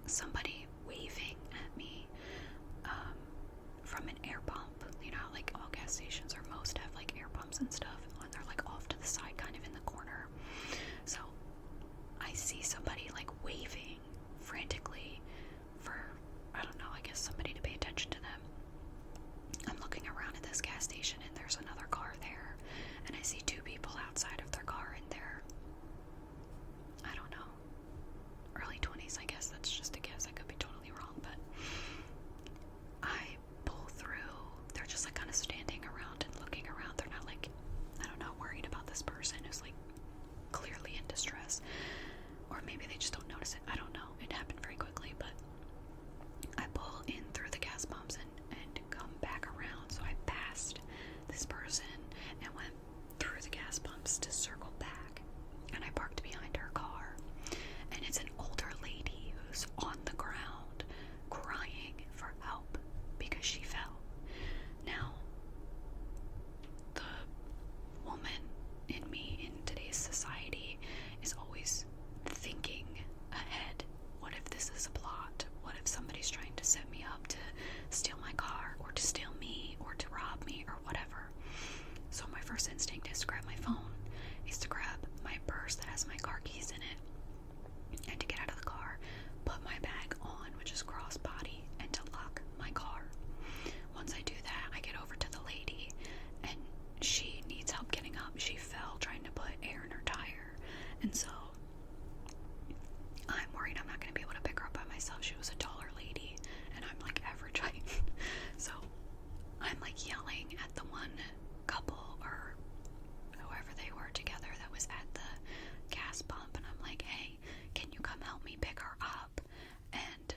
somebody waving at me from an air pump. You know how like all gas stations or most have like air pumps and stuff, and they're like off to the side, kind of in the corner. So I see somebody like waving frantically for, I don't know, I guess somebody to pay attention to them. I'm looking around at this gas station and there's another car there, and I see two people outside of their car and they're, I don't know, early 20s, I guess. That's just a guess. I could be totally wrong, but I pull through. They're just like kind of standing around and looking around. They're not like, I don't know, worried about this person who's like clearly in distress. Or maybe they just don't notice it. I don't know. It happened very quickly, but I pull in through the gas pumps and come back around. So I passed this person and went through the gas pumps to circle back. And I parked behind her car. And it's an older lady who's on the ground crying for help because she fell. Now, the woman in me in today's society is always thinking ahead. What if this is a plot? What if somebody's trying to set me up to steal my car, or to steal me, or to rob me, or whatever? So my first instinct is to grab my phone, is to grab my purse that has my car keys in it, and to get out of the car, put my bag on, which is crossbody, and to lock my car. Once I do that, I get over to the lady, and she needs help getting up. She fell trying to put air in her tire, and so I'm worried I'm not going to be able to pick her up by myself. She was a taller lady, and I'm like average height. So I'm like yelling at the one couple or whoever they were together that was at the gas pump, and I'm like, hey, can you come help me pick her up? And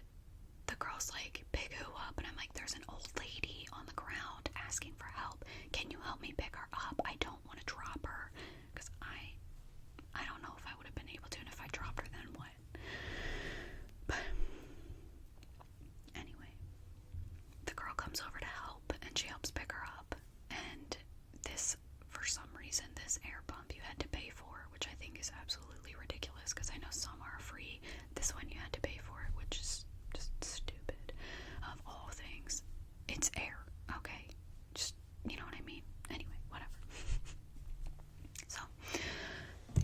the girl's like, pick who up? And I'm like, there's an old lady on the ground asking for help. Can you help me pick her up? I don't want to drop her, because I don't know if I would have been able to, and if I dropped her, then what? But anyway, the girl comes over to help, and she helps pick her up. And this, for some reason, this air pump you had to pay for, which I think is absolutely ridiculous, because I know some are free. This one you had to pay for it, which is just stupid. Of all things, it's air, okay? Just, you know what I mean? Anyway, whatever. So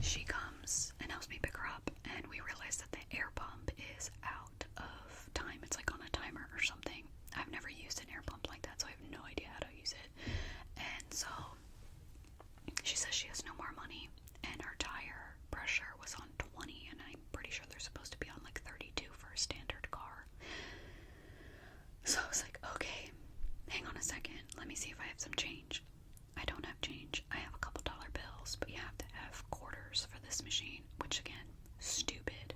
she comes and helps me pick her up, and we realize that the air pump is out of time. It's like on a timer or something. I've never used an air pump like that, so I have no idea how to use it. And so she says she has no more money, and her tire pressure was on 20, and I'm pretty sure they're supposed to be on like 32 for a standard car. So I was like, okay, hang on a second, let me see if I have some change. I don't have change. I have a couple dollar bills, but you have to have quarters for this machine, which again, stupid.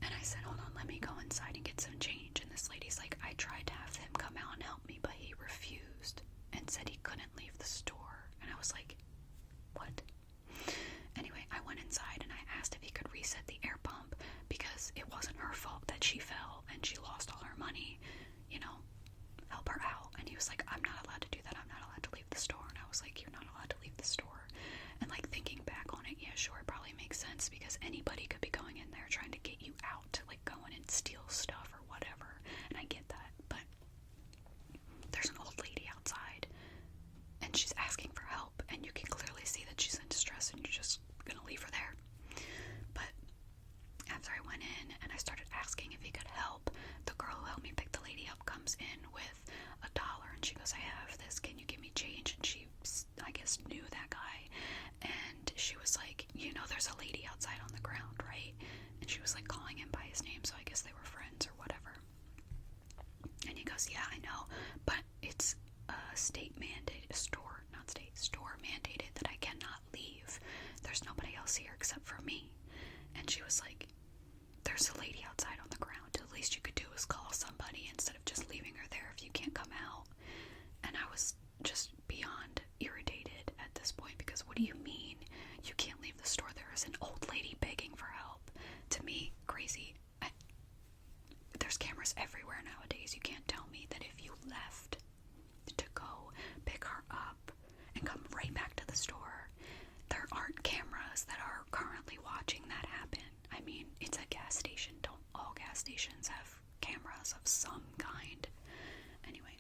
And I said, hold on, let me go inside and get some change. And this lady's like, I tried to have him come out and help me, but he refused and said he couldn't leave the store. And I was like, what? Anyway, I went inside and I asked if he could reset the air pump, because it wasn't her fault that she fell and she lost all her money, you know, help her out. And he was like, I'm not allowed to do that. I'm not allowed to leave the store. And I was like, you're not allowed to leave the store. And like thinking back on it, yeah, sure, it probably makes sense, because anybody could be going in there trying to get you out, to like go in and steal stuff or whatever. And I get that, but there's an old lady outside and she's asking for help, and you can clearly see that she's in distress, and you're just gonna leave her there. But after I went in and I started asking if he could help, the girl who helped me pick the lady up comes in with $1, and she goes, I have this, can you give me change? And she, I guess, knew that guy, and she was like, you know, there's a lady outside on the ground, right? And she was like calling him by his name, so I guess they were friends or whatever. And he goes, yeah, I know, but it's state mandated, store mandated that I cannot leave. There's nobody else here except for me. And she was like, there's a lady outside on the ground. The least you could do is call somebody instead of just leaving her there if you can't come out. And I was just beyond irritated at this point, because what do you mean you can't leave the store? There is an old lady begging for help. To me, crazy. There's cameras everywhere nowadays. You can't tell me that if you left to go pick her up and come right back to the store, there aren't cameras that are currently watching that happen. I mean, it's a gas station. Don't all gas gas stations have cameras of some kind. Anyway,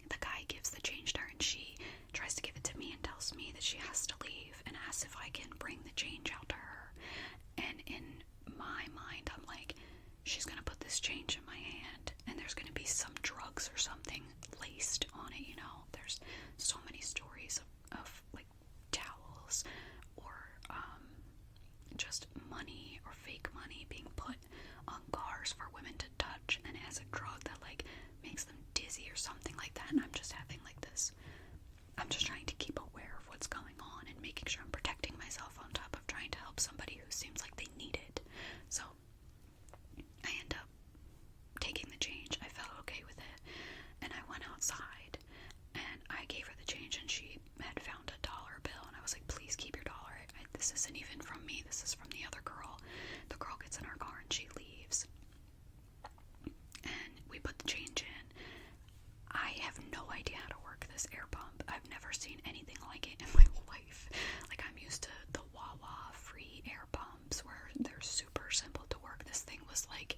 the guy gives the change to her, and she tries to give it to me and tells me that she has to leave and asks if I can bring the change out to her. And in my mind, I'm like, she's gonna put this change in my hand and there's gonna be some drugs or something laced on it, you know. There's so many stories of like towels or just money or fake money being put on cars for women to touch, and as a drug that like makes them dizzy or something like that. And I'm just having like this, I'm just trying to keep aware of what's going on and making sure I'm protecting myself on top of trying to help somebody who seems like they need it. So I end up taking the change. I felt okay with it, and I went outside and I gave her the change, and she had found a dollar bill, and I was like, please keep your dollar. This isn't even from me, this is from the other girl. The girl gets in her car and she leaves, and we put the change in. I have no idea how to work this air pump. I've never seen anything like it in my life. Like, I'm used to the Wawa free air pumps where they're super simple to work. This thing was like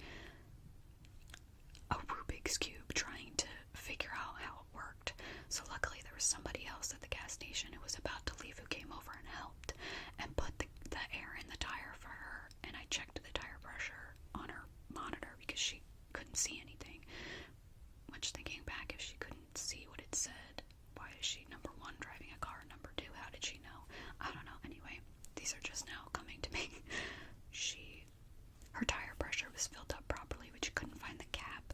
a Rubik's Cube trying to figure out how it worked. So luckily there was somebody else at the gas station who was about to leave who came over and helped and put the air in the tire for her, and I checked the tire pressure on her monitor because she couldn't see anything. Which, thinking back, if she couldn't see what it said, why is she, number one, driving a car? Number two, how did she know? I don't know. Anyway, these are just now coming to me. Her tire pressure was filled up properly, but she couldn't find the cap.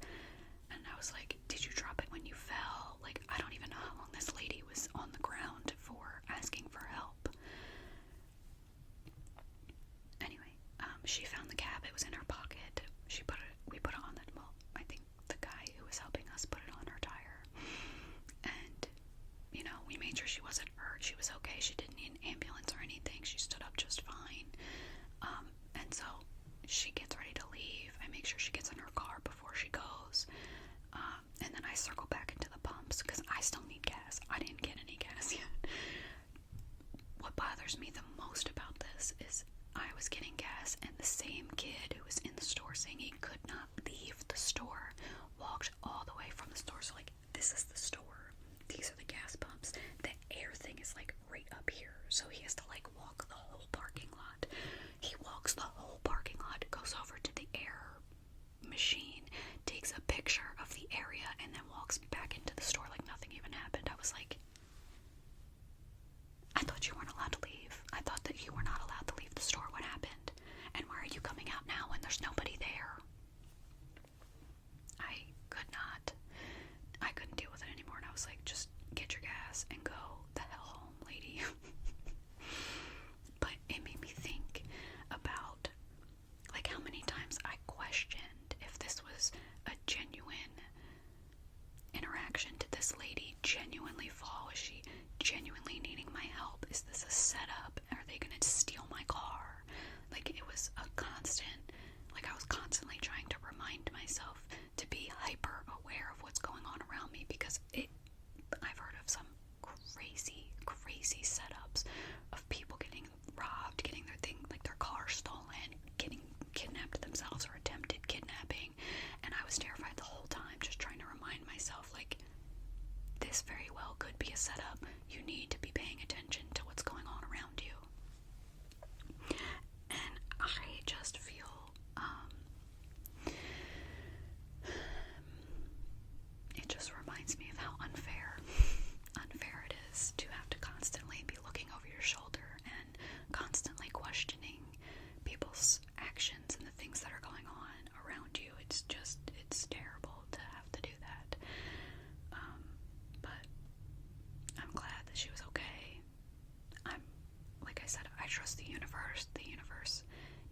And I was like, did you drop it when you fell? Like, I don't even know how long this lady was on the ground for asking for help. Anyway, she found the cap. It was in her pocket. We put it on the, well, I think the guy who was helping us put it on her tire. And, you know, we made sure she wasn't hurt. She was okay. She didn't need an ambulance or anything. She stood up just fine. And so she gets ready to leave. I make sure she gets in her car before she goes. And then I circle back into the pumps because I still need gas. I didn't get any gas yet. What bothers me the most about this is I was getting gas, and the same kid who was in the store saying he could not leave the store walked all the way from the store. So, like, this is the store. These are the gas pumps. The air thing is, like, right up here. So he has to, like, walk the whole parking lot. He walks the whole parking lot, goes over to the air machine, takes a picture of the area, and then walks back into the store like nothing even happened. I was like, I thought you weren't allowed to leave. I thought that you were not allowed to leave the store. What happened? And why are you coming out now when there's nobody there? I couldn't deal with it anymore, and I was like, just get your gas and go the hell home, lady. But it made me think about, like, how many times I questioned if this was a genuine interaction. Did this lady genuinely fall? Is she genuinely needing my help? Is this a setup? Are they gonna steal my car? Like, it was a constant, like, I was constantly trying to remind myself to be hyper aware of what's going on around me, because I've heard of some crazy setups of people getting robbed, getting their thing, like their car stolen, getting kidnapped themselves or attempted kidnapping, and I was terrified the whole time, just trying to remind myself, like, this very well could be a setup. You need to be paying attention to what's going on around you. And I just feel it just reminds me of how unfair it is to have to constantly be looking over your shoulder and constantly questioning people's actions and the things that are going on around you. It's terrible to have to do that. But I'm glad that she was okay. Like I said, I trust the universe. The universe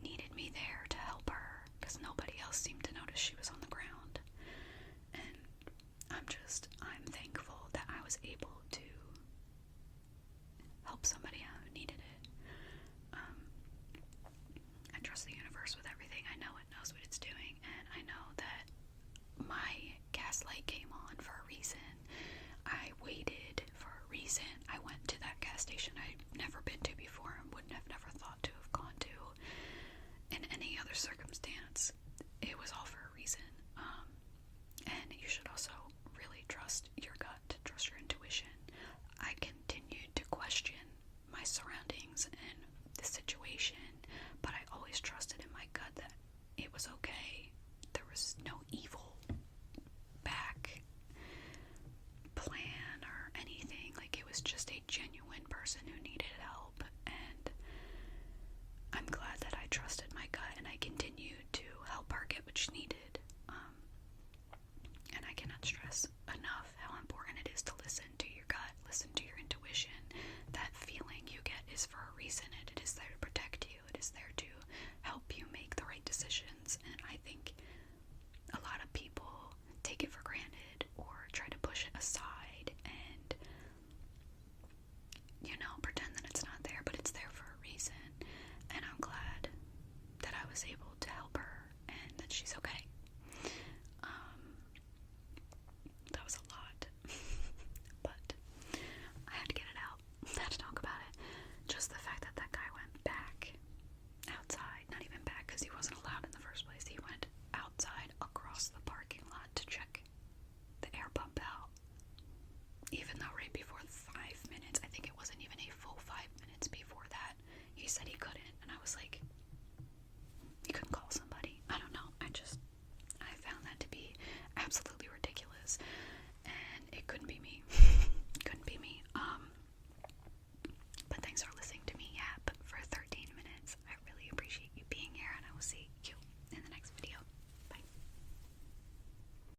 needed me there to help her because nobody else seemed to notice she was on the ground. And I'm thankful that I was able to help somebody out who needed it. I trust the universe with everything. I know it knows what it's doing, and I know that my gas light came on for a reason. I waited for a reason. I went to that gas station I'd never been to before and would have never thought to have gone to in any other circumstance. It which need